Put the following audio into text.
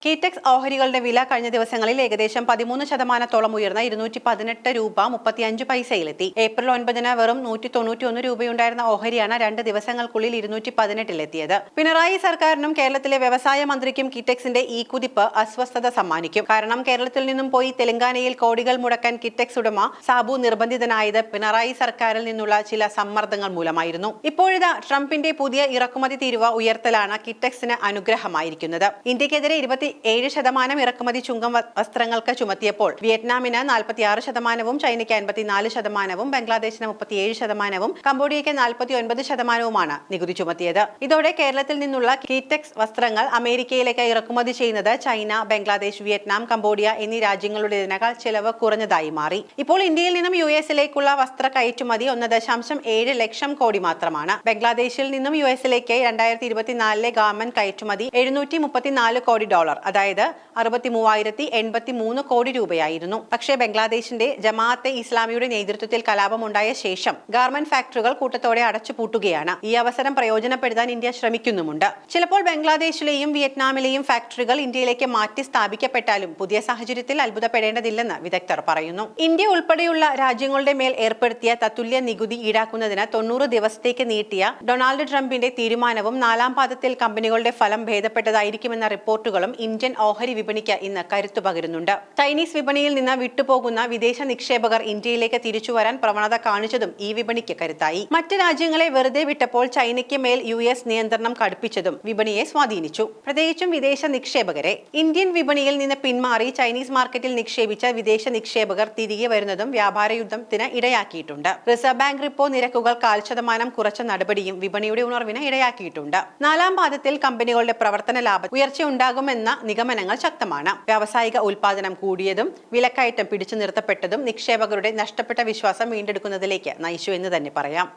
കീറ്റക്സ് ഓഹരികളുടെ വില കഴിഞ്ഞ ദിവസങ്ങളിൽ ഏകദേശം 13% ഉയർന്ന 218 രൂപ 35 പൈസയിലെത്തി. ഏപ്രിൽ 9 വെറും 191 രൂപയുണ്ടായിരുന്ന ഓഹരിയാണ് 2 ദിവസങ്ങൾക്കുള്ളിൽ 218-ലെത്തിയത്. പിണറായി സർക്കാരിനും കേരളത്തിലെ വ്യവസായ മന്ത്രിക്കും കീറ്റക്സിന്റെ ഈ കുതിപ്പ് അസ്വസ്ഥത സമ്മാനിക്കും. കാരണം കേരളത്തിൽ നിന്നും പോയി തെലങ്കാനയിൽ കോടികൾ മുടക്കാൻ കീറ്റക്സ് ഉടമ സാബു നിർബന്ധിതനായത് പിണറായി സർക്കാരിൽ നിന്നുള്ള ചില സമ്മർദ്ദങ്ങൾ മൂലമായിരുന്നു. ഇപ്പോഴിതാ ട്രംപിന്റെ പുതിയ ഇറക്കുമതി തീരുവ ഉയർത്തലാണ് കീറ്റക്സിന് അനുഗ്രഹമായിരിക്കുന്നത്. ഇന്ത്യക്കെതിരെ 7% ഇറക്കുമതി ചുങ്കം വസ്ത്രങ്ങൾക്ക് ചുമത്തിയപ്പോൾ വിയറ്റ്നാമിന് 46%, ചൈനയ്ക്ക് 54%, ബംഗ്ലാദേശിന് 37%, കംബോഡിയയ്ക്ക് 49%വുമാണ് നികുതി ചുമത്തിയത്. ഇതോടെ കേരളത്തിൽ നിന്നുള്ള കീറ്റക്സ് വസ്ത്രങ്ങൾ അമേരിക്കയിലേക്ക് ഇറക്കുമതി ചെയ്യുന്നത് ചൈന, ബംഗ്ലാദേശ്, വിയറ്റ്നാം, കംബോഡിയ എന്നീ രാജ്യങ്ങളുടേതിനേക്കാൾ ചെലവ് കുറഞ്ഞതായി മാറി. ഇപ്പോൾ ഇന്ത്യയിൽ നിന്നും US-ലേക്കുള്ള വസ്ത്ര കയറ്റുമതി 1.7 ലക്ഷം കോടി മാത്രമാണ്. ബംഗ്ലാദേശിൽ നിന്നും US-ലേക്ക് 2024 ഗവൺമെന്റ് കയറ്റുമതി $734 കോടി, അതായത് 63,083 കോടി രൂപയായിരുന്നു. പക്ഷേ ബംഗ്ലാദേശിന്റെ ജമാഅത്തെ ഇസ്ലാമിയുടെ നേതൃത്വത്തിൽ കലാപമുണ്ടായ ശേഷം ഗാർമെന്റ് ഫാക്ടറികൾ കൂട്ടത്തോടെ അടച്ചുപൂട്ടുകയാണ്. ഈ അവസരം പ്രയോജനപ്പെടുത്താൻ ഇന്ത്യ ശ്രമിക്കുന്നുമുണ്ട്. ചിലപ്പോൾ ബംഗ്ലാദേശിലെയും വിയറ്റ്നാമിലെയും ഫാക്ടറികൾ ഇന്ത്യയിലേക്ക് മാറ്റി സ്ഥാപിക്കപ്പെട്ടാലും പുതിയ സാഹചര്യത്തിൽ അത്ഭുതപ്പെടേണ്ടതില്ലെന്ന് വിദഗ്ധർ പറയുന്നു. ഇന്ത്യ ഉൾപ്പെടെയുള്ള രാജ്യങ്ങളുടെ മേൽ ഏർപ്പെടുത്തിയ തത്തുല്യ നികുതി ഈടാക്കുന്നതിന് 90 ദിവസത്തേക്ക് നീട്ടിയ ഡൊണാൾഡ് ട്രംപിന്റെ തീരുമാനവും 4ാം പാദത്തിൽ കമ്പനികളുടെ ഫലം ഭേദപ്പെട്ടതായിരിക്കുമെന്ന റിപ്പോർട്ടുകളും ഇന്ത്യൻ ഓഹരി വിപണിക്ക് ഇന്ന് കരുത്തു പകരുന്നുണ്ട്. ചൈനീസ് വിപണിയിൽ നിന്ന് വിട്ടുപോകുന്ന വിദേശ നിക്ഷേപകർ ഇന്ത്യയിലേക്ക് തിരിച്ചുവരാൻ പ്രവണത കാണിച്ചതും ഈ വിപണിക്ക് കരുത്തായി. മറ്റ് രാജ്യങ്ങളെ വെറുതെ വിട്ടപ്പോൾ ചൈനയ്ക്ക് മേൽ US നിയന്ത്രണം കടുപ്പിച്ചതും വിപണിയെ സ്വാധീനിച്ചു, പ്രത്യേകിച്ചും വിദേശ നിക്ഷേപകരെ. ഇന്ത്യൻ വിപണിയിൽ നിന്ന് പിന്മാറി ചൈനീസ് മാർക്കറ്റിൽ നിക്ഷേപിച്ച വിദേശ നിക്ഷേപകർ തിരികെ വരുന്നതും വ്യാപാര യുദ്ധത്തിന് ഇടയാക്കിയിട്ടുണ്ട്. റിസർവ് ബാങ്ക് റിപ്പോ നിരക്കുകൾ 0.5% കുറച്ച നടപടിയും വിപണിയുടെ ഉണർവിന് ഇടയാക്കിയിട്ടുണ്ട്. 4ാം പാദത്തിൽ കമ്പനികളുടെ പ്രവർത്തന ലാഭം ഉയർച്ചയുണ്ടാകുമെന്ന നിഗമനങ്ങൾ ശക്തമാണ്. വ്യാവസായിക ഉൽപാദനം കൂടിയതും വിലക്കയറ്റം പിടിച്ചു നിർത്തപ്പെട്ടതും നിക്ഷേപകരുടെ നഷ്ടപ്പെട്ട വിശ്വാസം വീണ്ടെടുക്കുന്നതിലേക്ക് നയിച്ചു എന്ന് തന്നെ പറയാം.